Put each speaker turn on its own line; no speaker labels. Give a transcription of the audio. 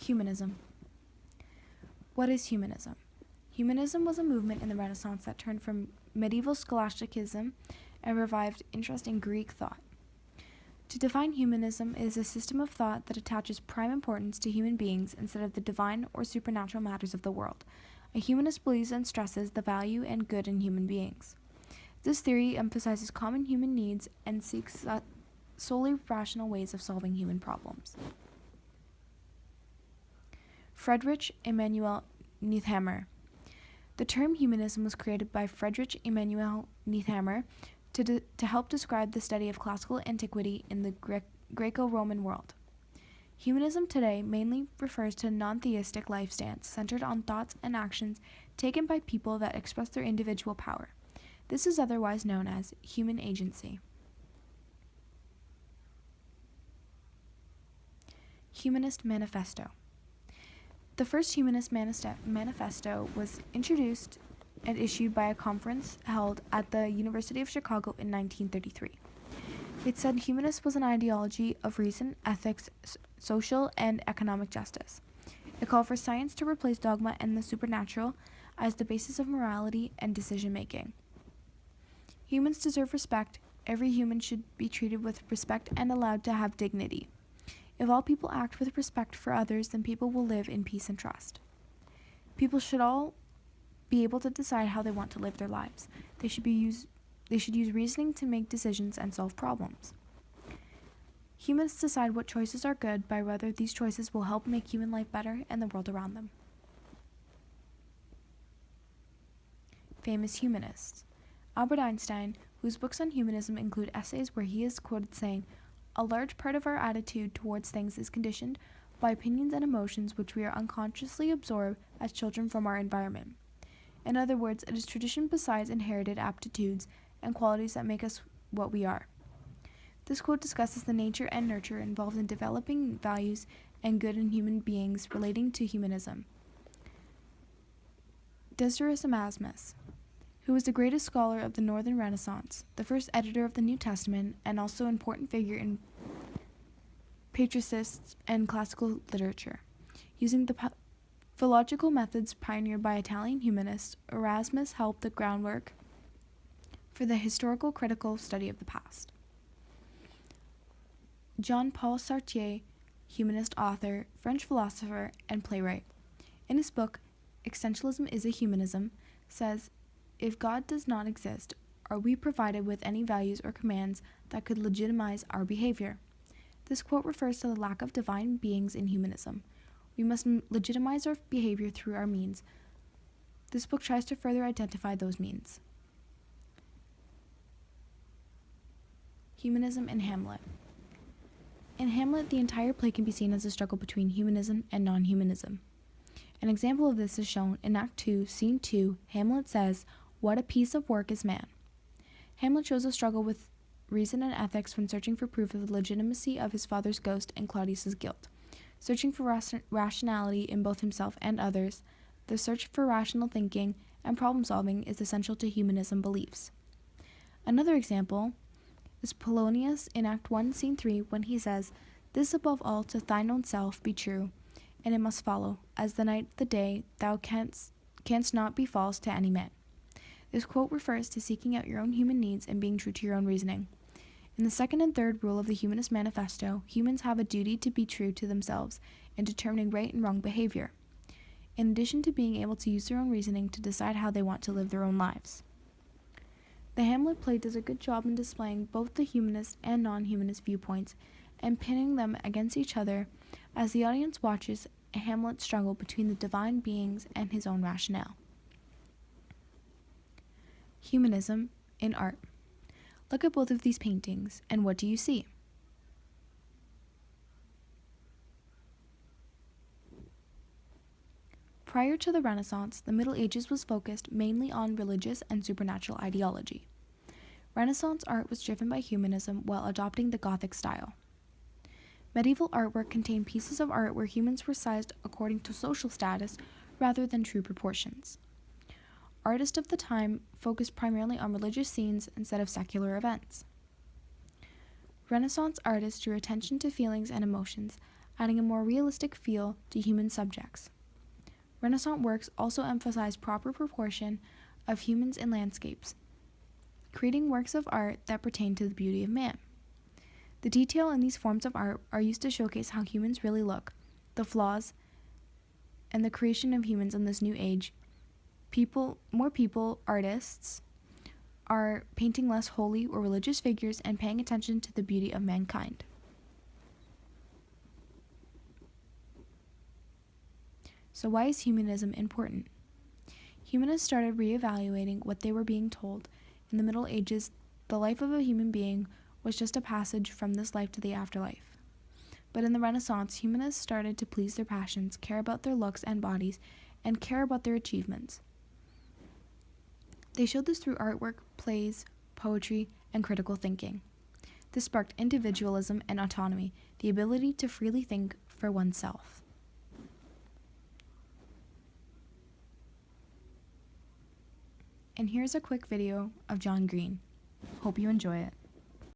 Humanism. What is humanism? Humanism was a movement in the Renaissance that turned from medieval scholasticism and revived interest in Greek thought. To define humanism, it is a system of thought that attaches prime importance to human beings instead of the divine or supernatural matters of the world. A humanist believes and stresses the value and good in human beings. This theory emphasizes common human needs and seeks solely rational ways of solving human problems. Friedrich Emanuel Niethammer. The term humanism was created by Friedrich Emanuel Niethammer to help describe the study of classical antiquity in the Greco-Roman world. Humanism today mainly refers to a non-theistic life stance centered on thoughts and actions taken by people that express their individual power. This is otherwise known as human agency. Humanist Manifesto. The first Humanist Manifesto was introduced and issued by a conference held at the University of Chicago in 1933. It said humanism was an ideology of reason, ethics, social, and economic justice. It called for science to replace dogma and the supernatural as the basis of morality and decision-making. Humans deserve respect. Every human should be treated with respect and allowed to have dignity. If all people act with respect for others, then people will live in peace and trust. People should all be able to decide how they want to live their lives. They should use reasoning to make decisions and solve problems. Humans decide what choices are good by whether these choices will help make human life better and the world around them. Famous humanists. Albert Einstein, whose books on humanism include essays where he is quoted saying, "A large part of our attitude towards things is conditioned by opinions and emotions which we are unconsciously absorbed as children from our environment. In other words, it is tradition besides inherited aptitudes and qualities that make us what we are." This quote discusses the nature and nurture involved in developing values and good in human beings relating to humanism. Desiderius Erasmus, who was the greatest scholar of the Northern Renaissance, the first editor of the New Testament, and also an important figure in patricists and classical literature. Using the philological methods pioneered by Italian humanists, Erasmus helped the groundwork for the historical critical study of the past. Jean-Paul Sartre, humanist author, French philosopher, and playwright, in his book, Existentialism is a Humanism, says, "If God does not exist, are we provided with any values or commands that could legitimize our behavior?" This quote refers to the lack of divine beings in humanism. We must legitimize our behavior through our means. This book tries to further identify those means. Humanism in Hamlet. In Hamlet, the entire play can be seen as a struggle between humanism and non-humanism. An example of this is shown in Act 2, Scene 2. Hamlet says, "What a piece of work is man." Hamlet shows a struggle with reason and ethics when searching for proof of the legitimacy of his father's ghost and Claudius's guilt. Searching for rationality in both himself and others, the search for rational thinking and problem-solving is essential to humanism beliefs. Another example is Polonius in Act 1, Scene 3, when he says, "This above all to thine own self be true, and it must follow, as the night the day, thou canst not be false to any man." This quote refers to seeking out your own human needs and being true to your own reasoning. In the second and third rule of the Humanist Manifesto, humans have a duty to be true to themselves in determining right and wrong behavior, in addition to being able to use their own reasoning to decide how they want to live their own lives. The Hamlet play does a good job in displaying both the humanist and non-humanist viewpoints and pinning them against each other as the audience watches Hamlet struggle between the divine beings and his own rationale. Humanism in art. Look at both of these paintings, and what do you see? Prior to the Renaissance, the Middle Ages was focused mainly on religious and supernatural ideology. Renaissance art was driven by humanism while adopting the Gothic style. Medieval artwork contained pieces of art where humans were sized according to social status rather than true proportions. Artists of the time focused primarily on religious scenes instead of secular events. Renaissance artists drew attention to feelings and emotions, adding a more realistic feel to human subjects. Renaissance works also emphasized proper proportion of humans in landscapes, creating works of art that pertain to the beauty of man. The detail in these forms of art are used to showcase how humans really look, the flaws, and the creation of humans in this new age. More people, artists, are painting less holy or religious figures and paying attention to the beauty of mankind. So why is humanism important? Humanists started reevaluating what they were being told. In the Middle Ages, the life of a human being was just a passage from this life to the afterlife. But in the Renaissance, humanists started to please their passions, care about their looks and bodies, and care about their achievements. They showed this through artwork, plays, poetry, and critical thinking. This sparked individualism and autonomy, the ability to freely think for oneself. And here's a quick video of John Green. Hope you enjoy it.